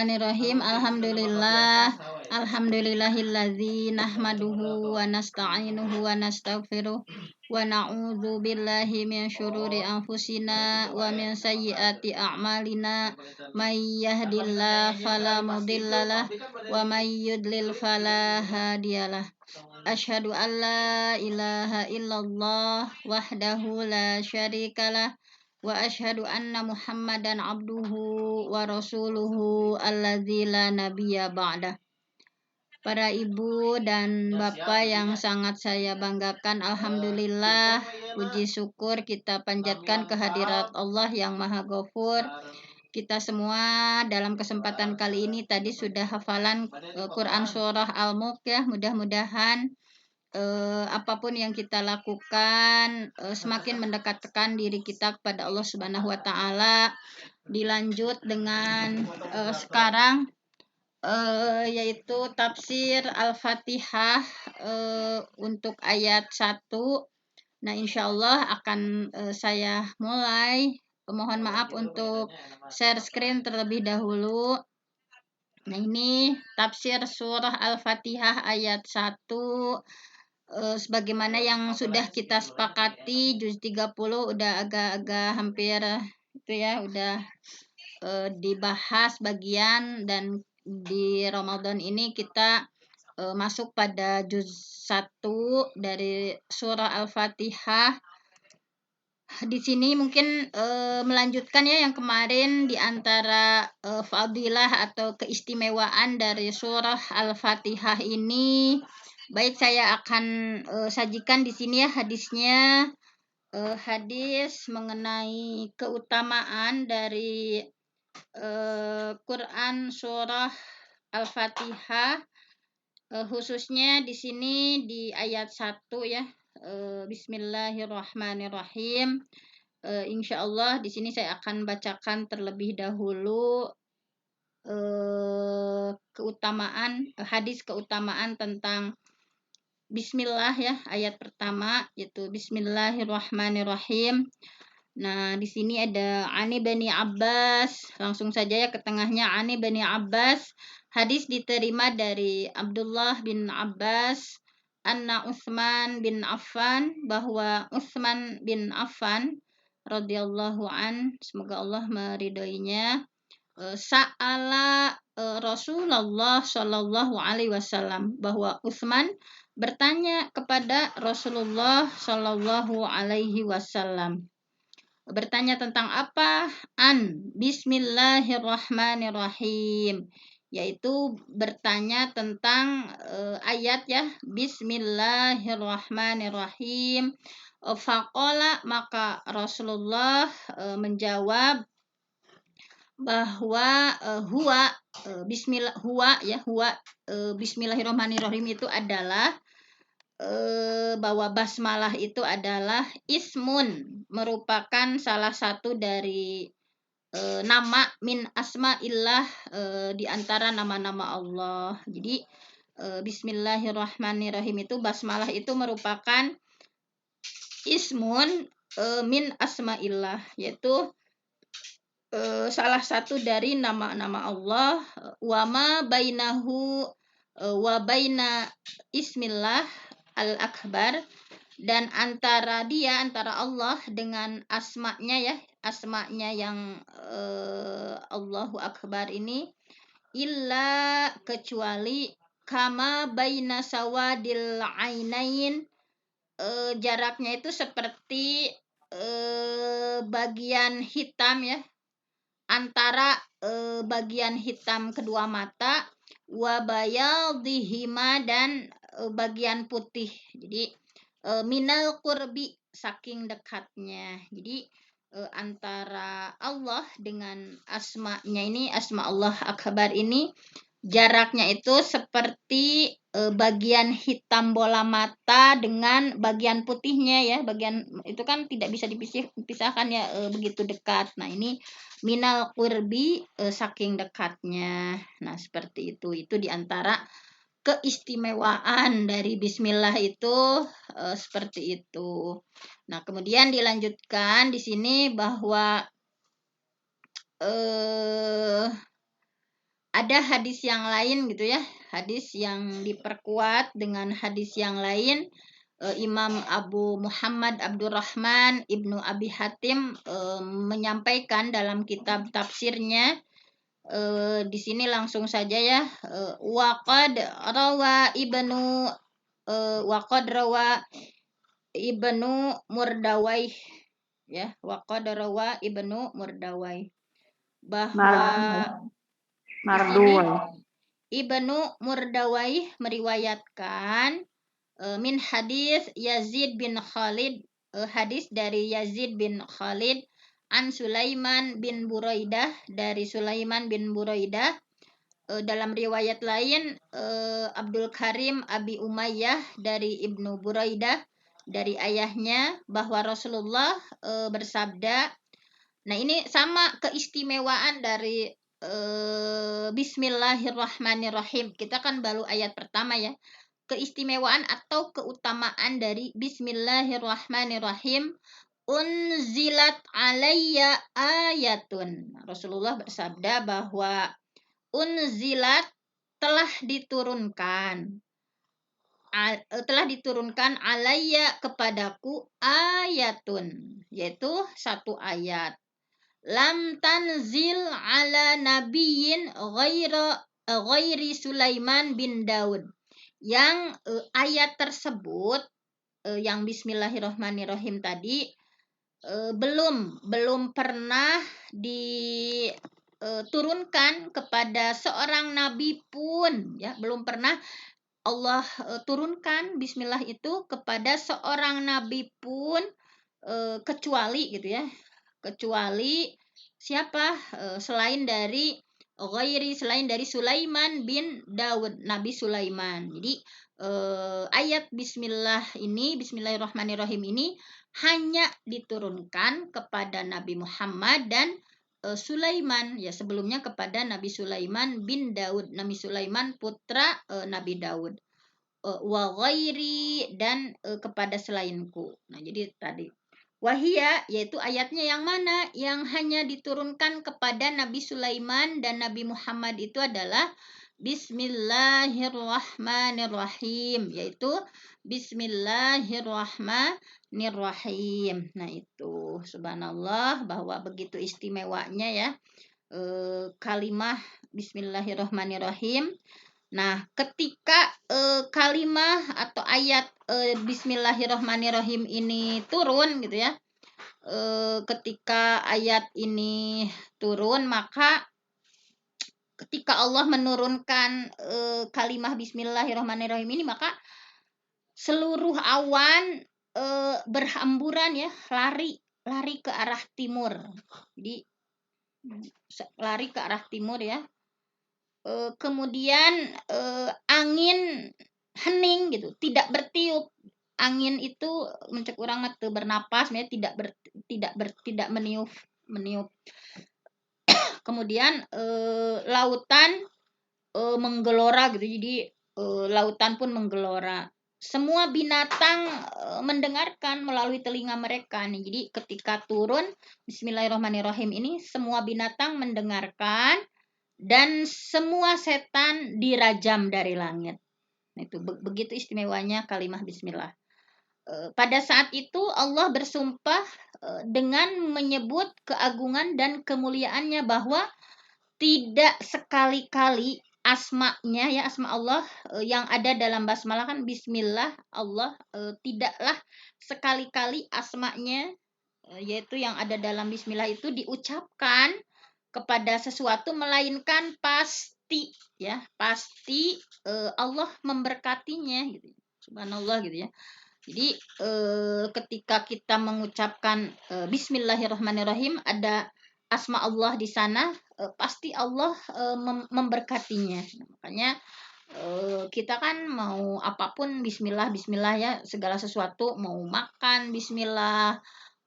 Bismillahirrahmanirrahim. Alhamdulillahilladzi nahmaduhu wa nasta'inuhu wa nastaghfiruh wa na'udzu billahi min syururi anfusina wa min sayyiati a'malina may yahdihillahu fala mudhillalah wa may yudlil fala hadiyalah. Asyhadu an la ilaha illallah wahdahu la syarikalah wa asyhadu anna Muhammadan abduhu wa rasuluhu alladzi la nabiyya ba'dah. Para ibu dan bapak yang sangat saya banggakan, alhamdulillah, puji syukur kita panjatkan kehadirat Allah yang Maha Ghafur. Kita semua dalam kesempatan kali ini tadi sudah hafalan Quran surah Al-Mulk ya. Mudah-mudahan apapun yang kita lakukan semakin mendekatkan diri kita kepada Allah Subhanahu wa taala. Dilanjut dengan sekarang yaitu tafsir Al-Fatihah untuk ayat 1. Nah, insyaallah akan saya mulai. Mohon maaf untuk share screen terlebih dahulu. Nah, ini tafsir surah Al-Fatihah ayat 1. Sebagaimana yang sudah kita sepakati, juz 30 udah agak-agak hampir itu ya, udah dibahas bagian, dan di Ramadan ini kita masuk pada juz 1 dari surah Al-Fatihah. Di sini mungkin melanjutkan ya yang kemarin, di antara fadilah atau keistimewaan dari surah Al-Fatihah ini. Baik, saya akan sajikan di sini ya hadisnya. Hadis mengenai keutamaan dari Quran surah Al-Fatihah, khususnya di sini di ayat 1 ya. Bismillahirrahmanirrahim. Insyaallah di sini saya akan bacakan terlebih dahulu hadis keutamaan tentang Bismillah ya, ayat pertama yaitu Bismillahirrahmanirrahim. Nah, di sini ada Ani bin Abbas, langsung saja ya ke tengahnya. Ani bin Abbas, hadis diterima dari Abdullah bin Abbas, anna Utsman bin Affan, bahwa Utsman bin Affan radhiyallahu an, semoga Allah meridhoinya, sa'ala Rasulullah sallallahu alaihi wasallam, bahwa Utsman bertanya kepada Rasulullah sallallahu alaihi wasallam. Bertanya tentang apa? An Bismillahirrahmanirrahim, yaitu bertanya tentang ayat ya, Bismillahirrahmanirrahim. Faqala, maka Rasulullah menjawab bahwa Bismillahirrahmanirrahim itu adalah bahwa basmalah itu adalah ismun, merupakan salah satu dari nama min asma'illah, di antara nama-nama Allah. Jadi Bismillahirrahmanirrahim itu, basmalah itu merupakan ismun min asma'illah, yaitu salah satu dari nama-nama Allah. Wama bainahu wa baina ismillah al-akbar, dan antara Allah dengan asma'nya ya, asma'nya yang Allahu Akbar ini, illa, kecuali, kama baina sawadil ainain, jaraknya itu seperti bagian hitam ya, antara bagian hitam kedua mata, wa bayadihima, dan bagian putih. Jadi minal qurbi, saking dekatnya. Jadi antara Allah dengan asma'nya ini, asma Allah Akbar ini, jaraknya itu seperti bagian hitam bola mata dengan bagian putihnya ya. Bagian itu kan tidak bisa dipisahkan ya, begitu dekat. Nah, ini minal qurbi, saking dekatnya. Nah, seperti itu. Itu diantara keistimewaan dari bismillah itu seperti itu. Nah, kemudian dilanjutkan di sini bahwa ada hadis yang lain gitu ya, hadis yang diperkuat dengan hadis yang lain. Imam Abu Muhammad Abdurrahman Ibnu Abi Hatim menyampaikan dalam kitab tafsirnya. Di sini langsung saja ya. Waqad rawa Ibnu Murdawai ya, waqad rawa Ibnu Murdawai bahwa di sini Ibnu Murdawai meriwayatkan min hadis Yazid bin Khalid, hadis dari Yazid bin Khalid an Sulaiman bin Buraidah, dari Sulaiman bin Buraidah. Dalam riwayat lain Abdul Karim Abi Umayyah dari Ibnu Buraidah dari ayahnya bahwa Rasulullah bersabda. Nah, ini sama keistimewaan dari Bismillahirrahmanirrahim. Kita kan baru ayat pertama ya. Keistimewaan atau keutamaan dari Bismillahirrahmanirrahim. Unzilat alayya ayatun. Rasulullah bersabda bahwa unzilat telah diturunkan alayya kepadaku ayatun, yaitu satu ayat. Lam tanzil ala nabiyyin ghairi Sulaiman bin Daud. Yang ayat tersebut yang Bismillahirrahmanirrahim tadi belum pernah diturunkan kepada seorang nabi pun ya, belum pernah Allah turunkan Bismillah itu kepada seorang nabi pun kecuali gitu ya, kecuali siapa? Selain dari Sulaiman bin Daud, Nabi Sulaiman. Jadi ayat Bismillahirrahmanirrahim ini hanya diturunkan kepada Nabi Muhammad dan Sulaiman, ya, sebelumnya kepada Nabi Sulaiman bin Daud, Nabi Sulaiman putra Nabi Daud. Wa ghairi, dan kepada selainku. Nah, jadi tadi wahia, yaitu ayatnya yang mana? Yang hanya diturunkan kepada Nabi Sulaiman dan Nabi Muhammad itu adalah Bismillahirrahmanirrahim, yaitu Bismillahirrahmanirrahim. Nah, itu subhanallah, bahwa begitu istimewanya ya kalimah Bismillahirrahmanirrahim. Nah, ketika kalimah atau ayat Bismillahirrahmanirrahim ini turun gitu ya, ketika ayat ini turun, maka ketika Allah menurunkan kalimah Bismillahirrahmanirrahim ini, maka seluruh awan berhamburan ya, lari ke arah timur. Jadi lari ke arah timur ya. Kemudian angin hening gitu, tidak bertiup. Angin itu mencek urang mah teu bernapas, tidak meniup. Kemudian lautan menggelora gitu. Jadi lautan pun menggelora. Semua binatang mendengarkan melalui telinga mereka nih. Jadi ketika turun Bismillahirrahmanirrahim ini, semua binatang mendengarkan dan semua setan dirajam dari langit. Nah, itu begitu istimewanya kalimah Bismillah. Pada saat itu Allah bersumpah dengan menyebut keagungan dan kemuliaannya, bahwa tidak sekali-kali asmanya ya, asma Allah yang ada dalam basmalah kan Bismillah Allah, tidaklah sekali-kali asmanya yaitu yang ada dalam Bismillah itu diucapkan kepada sesuatu, melainkan pasti ya, pasti Allah memberkatinya gitu. Subhanallah gitu ya. Jadi ketika kita mengucapkan Bismillahirrahmanirrahim, ada asma Allah di sana, pasti Allah memberkatinya. Makanya kita kan mau apapun Bismillah ya, segala sesuatu, mau makan Bismillah,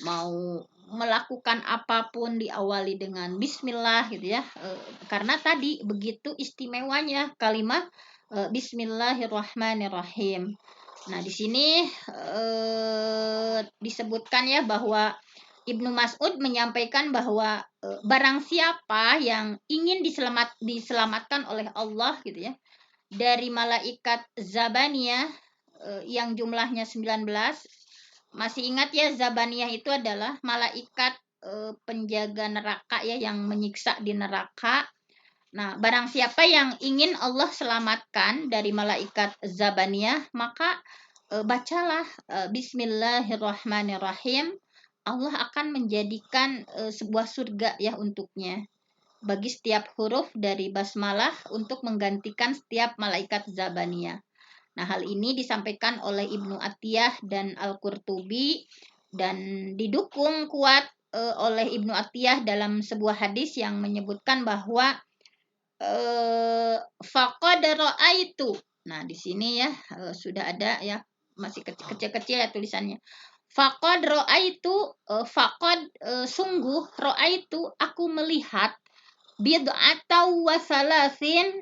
mau melakukan apapun diawali dengan Bismillah gitu ya, karena tadi begitu istimewanya kalimat Bismillahirrahmanirrahim. Nah, di sini disebutkan ya bahwa Ibnu Mas'ud menyampaikan bahwa barang siapa yang ingin diselamatkan oleh Allah gitu ya dari malaikat Zabaniyah yang jumlahnya 19. Masih ingat ya, Zabaniyah itu adalah malaikat penjaga neraka ya, yang menyiksa di neraka. Nah, barang siapa yang ingin Allah selamatkan dari malaikat Zabaniyah, maka bacalah Bismillahirrahmanirrahim. Allah akan menjadikan sebuah surga ya untuknya bagi setiap huruf dari basmalah untuk menggantikan setiap malaikat Zabaniyah. Nah, hal ini disampaikan oleh Ibnu Atiyah dan Al-Qurtubi dan didukung kuat oleh Ibnu Atiyah dalam sebuah hadis yang menyebutkan bahwa faqad ra'aitu. Nah, di sini ya sudah ada ya, masih kecil-kecil ya tulisannya. Faqad ra'aitu, faqad sungguh ra'aitu aku melihat bid'atau wasalasin,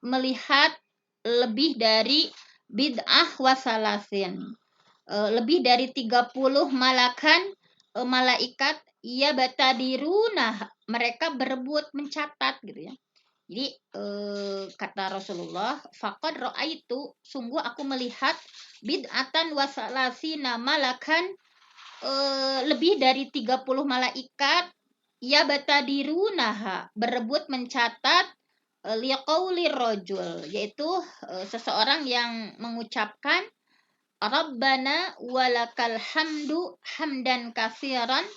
melihat lebih dari bid'ah wasalasin, lebih dari 30 malakan, malaikat ya batadiruna, mereka berebut mencatat gitu ya. Jadi kata Rasulullah, faqad ra'aitu, sungguh aku melihat bid'atan wasalasina malakan, lebih dari 30 malaikat ya batadiruna, berebut mencatat liqauli rajul, yaitu seseorang yang mengucapkan Rabbana walakal hamdu hamdan katsiran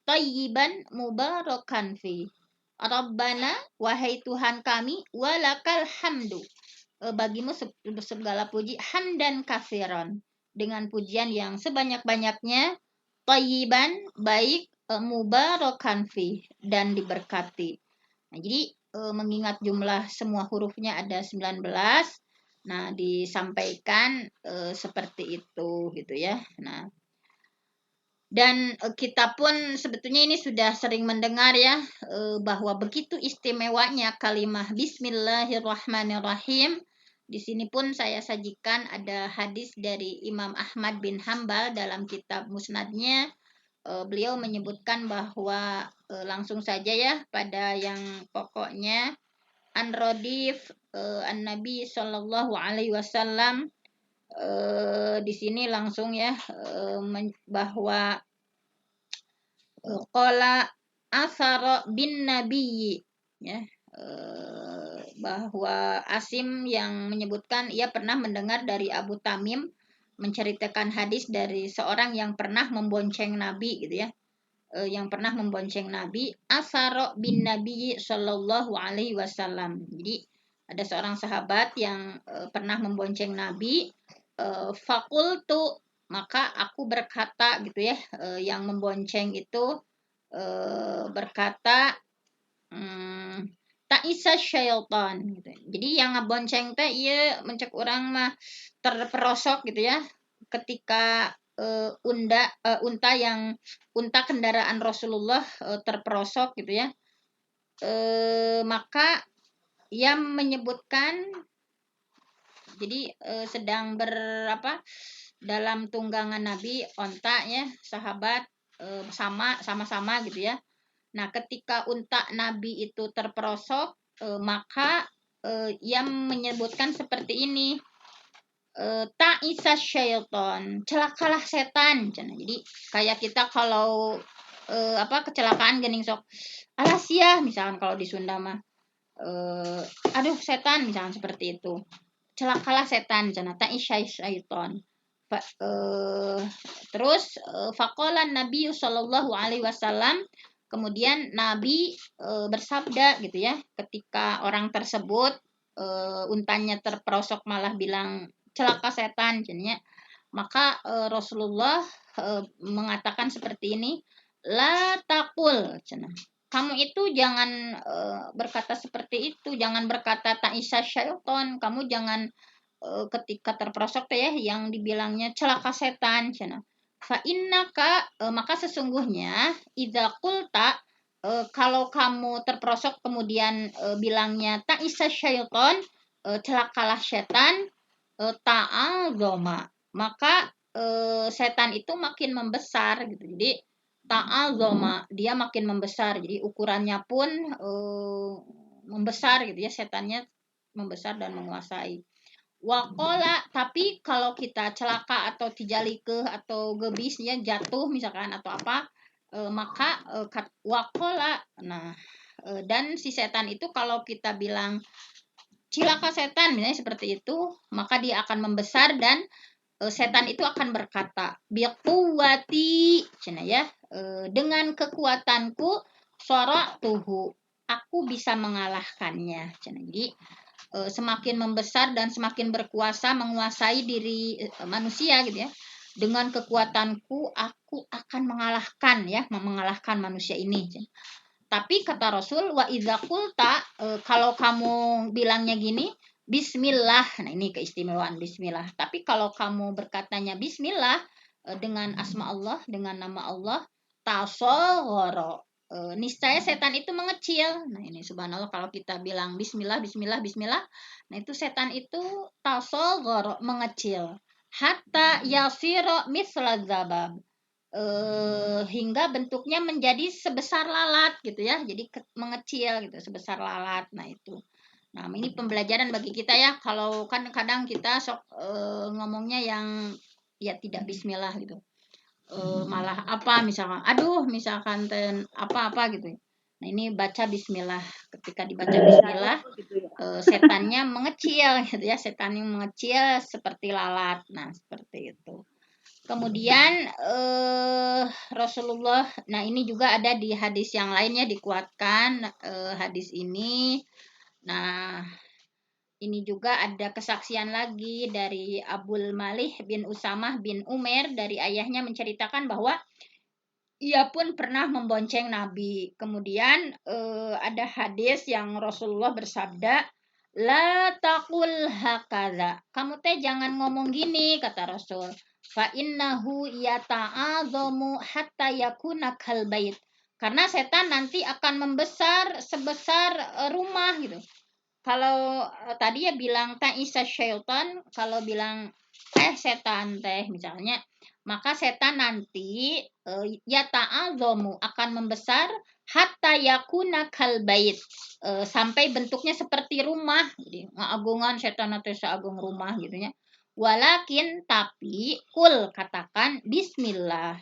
tayyiban mubarakan fi. Rabbana, wahai Tuhan kami, walakal hamdu, bagimu segala puji, hamdan katsiran, dengan pujian yang sebanyak-banyaknya, tayyiban, baik, mubarakan fi, dan diberkati. Nah, jadi mengingat jumlah semua hurufnya ada 19, nah disampaikan seperti itu gitu ya. Nah, dan kita pun sebetulnya ini sudah sering mendengar ya bahwa begitu istimewanya kalimah Bismillahirrahmanirrahim. Di sini pun saya sajikan ada hadis dari Imam Ahmad bin Hambal dalam kitab Musnadnya. Beliau menyebutkan bahwa langsung saja ya pada yang pokoknya an Rodif an Nabi Shallallahu Alaihi Wasallam, di sini langsung ya bahwa qala asara bin Nabi ya, bahwa Asim yang menyebutkan ia pernah mendengar dari Abu Tamim menceritakan hadis dari seorang yang pernah membonceng Nabi gitu ya, yang pernah membonceng Nabi, asaro bin Nabi Shallallahu Alaihi Wasallam. Jadi ada seorang sahabat yang pernah membonceng Nabi. Fakultu, maka aku berkata gitu ya, yang membonceng itu berkata, tak isa syaitan gitu. Jadi yang ngebonceng teh iya mencek orang mah terperosok gitu ya, ketika unta kendaraan Rasulullah terperosok gitu ya, maka ia menyebutkan, jadi sedang dalam tunggangan Nabi onta ya, sahabat sama-sama gitu ya. Nah, ketika unta Nabi itu terperosok, maka ia menyebutkan seperti ini, ta'isa syaiton, celakalah setan. Jadi kayak kita kalau kecelakaan gening sok alas ya, misalkan kalau di Sunda mah aduh setan, misalkan seperti itu. Celakalah setan, ta'isa syaiton. Terus faqalan Nabi sallallahu alaihi wasallam, kemudian Nabi bersabda gitu ya, ketika orang tersebut untanya terperosok malah bilang celaka setan jadinya, maka Rasulullah mengatakan seperti ini, la taqul, kamu itu jangan berkata seperti itu, jangan berkata ta'isa syaiton, kamu jangan ketika terperosok ya yang dibilangnya celaka setan cina. Fa innaka, maka sesungguhnya idza qulta, kalau kamu terperosok kemudian bilangnya ta'isa syaiton, celakalah setan, ta'al goma, maka setan itu makin membesar gitu. Jadi ta'azoma, dia makin membesar. Jadi ukurannya pun membesar gitu ya, setannya membesar dan menguasai. Wakola, tapi kalau kita celaka atau tijalike atau gebisnya jatuh misalkan atau apa, maka wakola. Nah, dan si setan itu kalau kita bilang cilaka setan misalnya seperti itu, maka dia akan membesar dan setan itu akan berkata, biquwati, cina ya, dengan kekuatanku, sora tuhu, aku bisa mengalahkannya. Cina. Jadi semakin membesar dan semakin berkuasa menguasai diri manusia gitu ya. Dengan kekuatanku aku akan mengalahkan manusia ini. Cina. Tapi kata Rasul, wa idza qulta, kalau kamu bilangnya gini, bismillah. Nah, ini keistimewaan bismillah. Tapi kalau kamu berkatanya bismillah dengan asma Allah, dengan nama Allah, tasaghara. Niscaya setan itu mengecil. Nah, ini subhanallah kalau kita bilang bismillah, bismillah, bismillah. Nah, itu setan itu tasaghara, mengecil. Hatta yasira mithla zabab, hingga bentuknya menjadi sebesar lalat gitu ya, jadi mengecil gitu sebesar lalat. Nah itu, nah ini pembelajaran bagi kita ya, kalau kan kadang kita sok ngomongnya yang ya tidak bismillah gitu, malah apa misalkan aduh misalkan apa gitu. Nah ini baca bismillah, ketika dibaca bismillah setannya mengecil gitu ya, setan yang mengecil seperti lalat. Nah seperti itu. Kemudian Rasulullah, nah ini juga ada di hadis yang lainnya dikuatkan hadis ini. Nah, ini juga ada kesaksian lagi dari Abul Malih bin Usamah bin Umair, dari ayahnya menceritakan bahwa ia pun pernah membonceng Nabi. Kemudian ada hadis yang Rasulullah bersabda, la taqul hakadha. Kamu teh jangan ngomong gini, kata Rasul. Fa innahu yata'adzamu hatta yakuna kal bait. Karena setan nanti akan membesar sebesar rumah gitu. Kalau tadi ya bilang ta'isa syaitan, kalau bilang setan teh misalnya, maka setan nanti ya ta'azomu akan membesar hatta yakuna kal bait, sampai bentuknya seperti rumah. Jadi ngagungan setan atau seagung rumah gitu ya. Walakin tapi kul, katakan bismillah,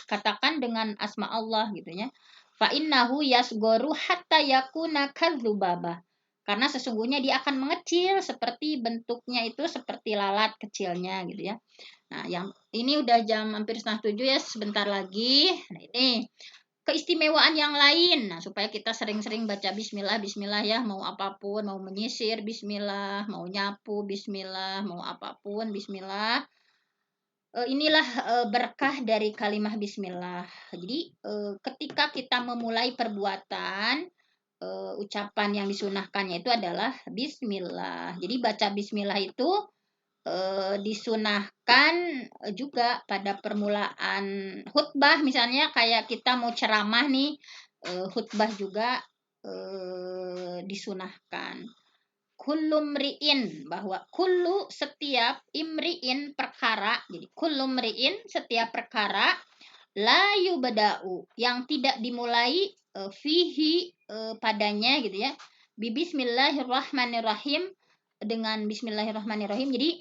katakan dengan asma Allah gitu ya. Fa innahu yasgoru hatta yakuna kadzubabah, karena sesungguhnya dia akan mengecil seperti bentuknya itu seperti lalat kecilnya gitu ya. Nah, yang ini udah jam hampir 6:30 ya, sebentar lagi. Nah, ini keistimewaan yang lain. Nah, supaya kita sering-sering baca bismillah, bismillah ya, mau apapun, mau menyisir bismillah, mau nyapu bismillah, mau apapun bismillah. Inilah berkah dari kalimah bismillah. Jadi, ketika kita memulai perbuatan, ucapan yang disunahkannya itu adalah bismillah. Jadi baca bismillah itu disunahkan juga pada permulaan khutbah, misalnya kayak kita mau ceramah nih, khutbah juga disunahkan. Kullu mri'in, bahwa kullu setiap, imri'in perkara, jadi kullu mri'in setiap perkara, la yubda'u yang tidak dimulai fihi padanya gitu ya, bismillahirrahmanirrahim, dengan bismillahirrahmanirrahim. Jadi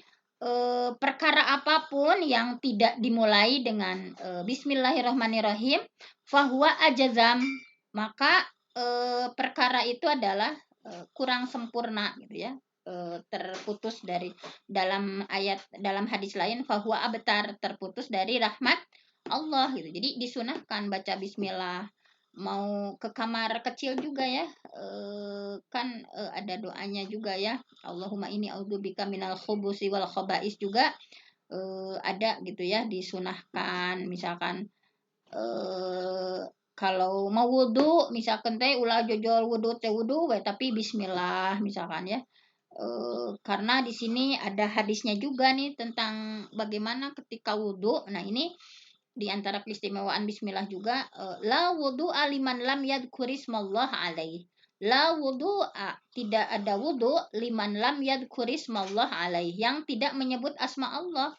perkara apapun yang tidak dimulai dengan bismillahirrahmanirrahim, fahuwa ajazam, maka perkara itu adalah kurang sempurna gitu ya, terputus dari, dalam ayat, dalam hadis lain, fahuwa abtar, terputus dari rahmat Allah gitu. Jadi disunahkan baca bismillah. Mau ke kamar kecil juga ya, kan ada doanya juga ya. Allahumma inni a'udzubika minal khubusi wal khaba'is juga ada gitu ya, disunahkan. Misalkan kalau mau wudhu misalkan teh ulah jojol wudhu teh wudhu tapi bismillah misalkan ya. Karena di sini ada hadisnya juga nih tentang bagaimana ketika wudhu. Nah ini di antara keistimewaan bismillah juga, la wudu liman lam yadkurismallah alaih. La wudu, tidak ada wudu liman lam yadkurismallah alaih, yang tidak menyebut asma Allah.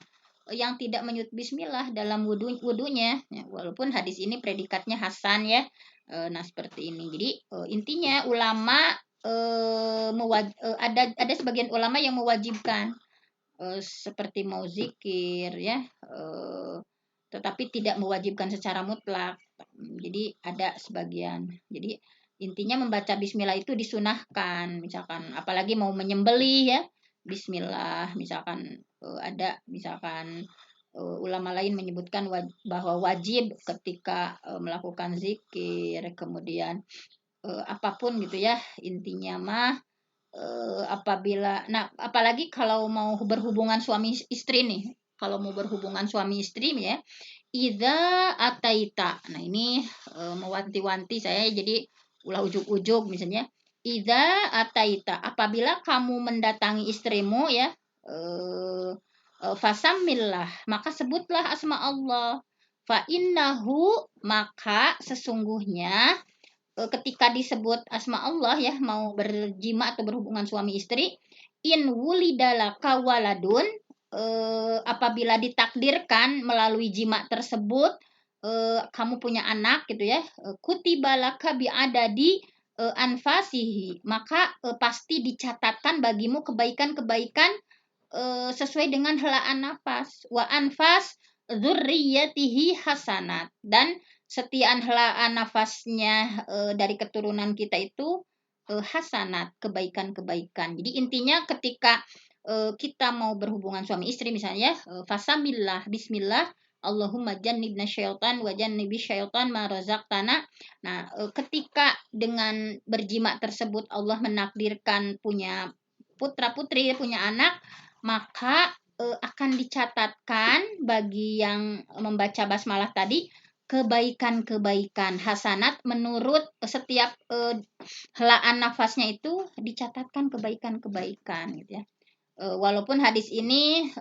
yang tidak menyebut bismillah dalam wudunya ya, walaupun hadis ini predikatnya hasan ya. Nah seperti ini. Jadi intinya ulama ada sebagian ulama yang mewajibkan seperti mau zikir ya, tetapi tidak mewajibkan secara mutlak. Jadi ada sebagian. Jadi intinya membaca bismillah itu disunahkan, misalkan apalagi mau menyembelih ya, bismillah. Misalkan ada misalkan ulama lain menyebutkan bahwa wajib ketika melakukan zikir, kemudian apapun gitu ya, intinya mah apabila apalagi kalau mau berhubungan suami istri nih, kalau mau berhubungan suami istri ya, idza ataita. Nah ini mewanti-wanti saya, jadi ulah ujuk-ujuk misalnya, idza ataita, apabila kamu mendatangi istrimu ya, fasamillah, maka sebutlah asma Allah. Fa innahu, maka sesungguhnya ketika disebut asma Allah ya, mau berjima atau berhubungan suami istri, in wulidalaka waladun, apabila ditakdirkan melalui jima tersebut kamu punya anak gitu ya, kutibalaka biadadi anfasihi, maka pasti dicatatkan bagimu kebaikan-kebaikan sesuai dengan helaan nafas, wa anfas dzurriyyatihi hasanat, dan setiaan helaan nafasnya dari keturunan kita itu hasanat, kebaikan-kebaikan. Jadi intinya ketika kita mau berhubungan suami istri misalnya, fasamillah, bismillah, Allahumma jannibna syaitan wa jannibi syaitan ma razaqtana. Nah, ketika dengan berjima tersebut Allah menakdirkan punya putra putri, punya anak, maka akan dicatatkan bagi yang membaca basmalah tadi kebaikan-kebaikan hasanat, menurut setiap helaan nafasnya itu dicatatkan kebaikan-kebaikan gitu ya. Walaupun hadis ini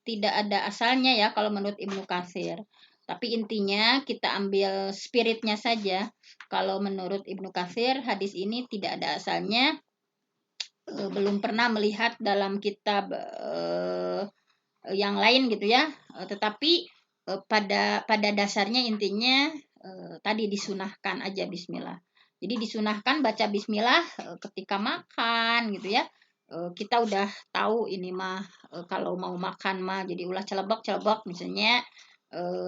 tidak ada asalnya ya kalau menurut Ibnu Katsir. Tapi intinya kita ambil spiritnya saja. Kalau menurut Ibnu Katsir hadis ini tidak ada asalnya, belum pernah melihat dalam kitab yang lain gitu ya. Tetapi pada dasarnya intinya tadi disunahkan aja bismillah. Jadi disunahkan baca bismillah ketika makan gitu ya. Kita udah tahu ini mah kalau mau makan mah jadi ulah celebek misalnya.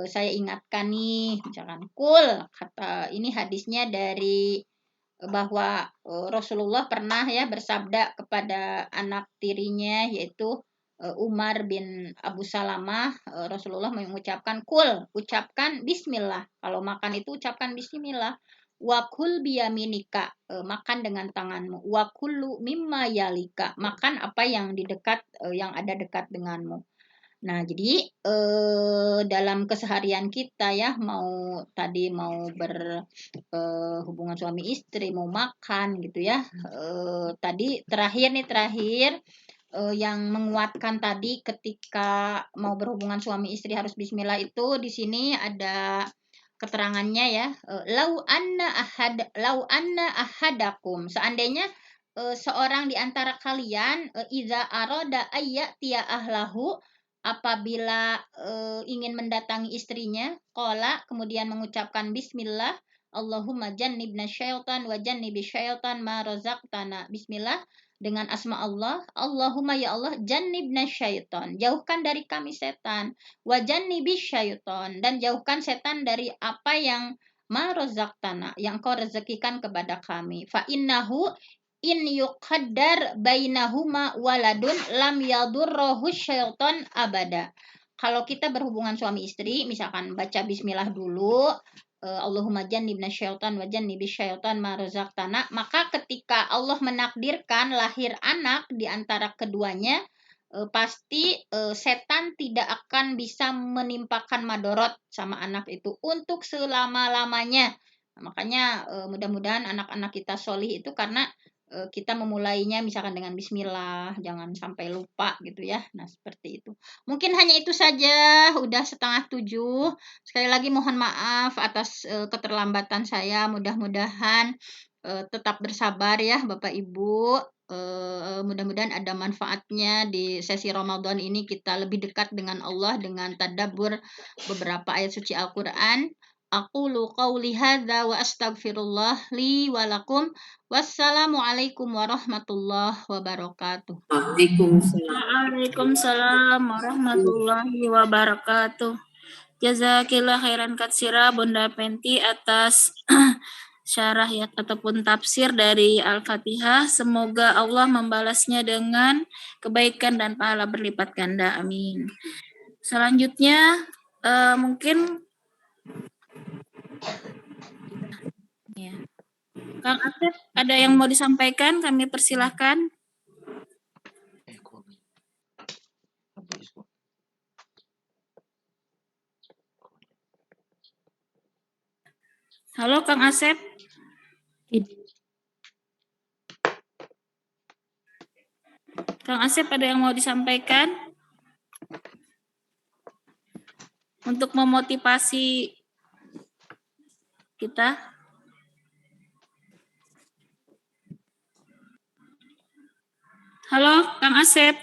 Saya ingatkan nih misalkan kul, kata ini hadisnya dari bahwa Rasulullah pernah ya bersabda kepada anak tirinya, yaitu Umar bin Abu Salamah. Rasulullah mengucapkan kul, ucapkan bismillah, kalau makan itu ucapkan bismillah, wakul biyaminika, makan dengan tanganmu, wakulu mimma yalika, makan apa yang di dekat, yang ada dekat denganmu. Nah, jadi dalam keseharian kita ya, mau tadi mau berhubungan suami istri, mau makan gitu ya. Tadi terakhir yang menguatkan tadi ketika mau berhubungan suami istri harus bismillah, itu di sini ada keterangannya ya. Lau anna ahadakum, seandainya seorang di antara kalian iza aroda ayyatiya ahlahu, apabila ingin mendatangi istrinya, qala, kemudian mengucapkan bismillah, Allahumma jannibna syaitan wa jannibi syaitan ma razaqtana, bismillah dengan asma Allah, Allahumma ya Allah, jannibna syaitan, jauhkan dari kami setan, wa jannibi syaitan, dan jauhkan setan dari apa yang ma razaqtana, yang kau rezekikan kepada kami. Fa innahu in yuqaddar bainahuma waladun lam yadurruhu syaitan abada. Kalau kita berhubungan suami istri, misalkan baca bismillah dulu, Allahumma jannibna syaitan wa jannibi syaitan ma razaqtana, maka ketika Allah menakdirkan lahir anak di antara keduanya, pasti setan tidak akan bisa menimpakan madorot sama anak itu untuk selama-lamanya. Nah, makanya mudah-mudahan anak-anak kita solih itu karena kita memulainya misalkan dengan bismillah, jangan sampai lupa gitu ya. Nah seperti itu. Mungkin hanya itu saja, udah 6:30. Sekali lagi mohon maaf atas keterlambatan saya. Mudah-mudahan tetap bersabar ya Bapak Ibu. Mudah-mudahan ada manfaatnya di sesi Ramadan ini kita lebih dekat dengan Allah dengan tadabbur beberapa ayat suci Al-Qur'an. Aqulu qauli hadza wa astaghfirullah li wa lakum. Wassalamualaikum warahmatullahi wabarakatuh. Waalaikumsalam. Waalaikumsalam warahmatullahi wabarakatuh. Jazakillah khairan katsira Bunda Penti atas syarah ya ataupun tafsir dari Al-Fatihah. Semoga Allah membalasnya dengan kebaikan dan pahala berlipat ganda. Amin. Selanjutnya mungkin ya. Kang Asep, ada yang mau disampaikan? Kami persilahkan. Halo Kang Asep. Kang Asep, ada yang mau disampaikan? Untuk memotivasi kita. Halo Kang Asep.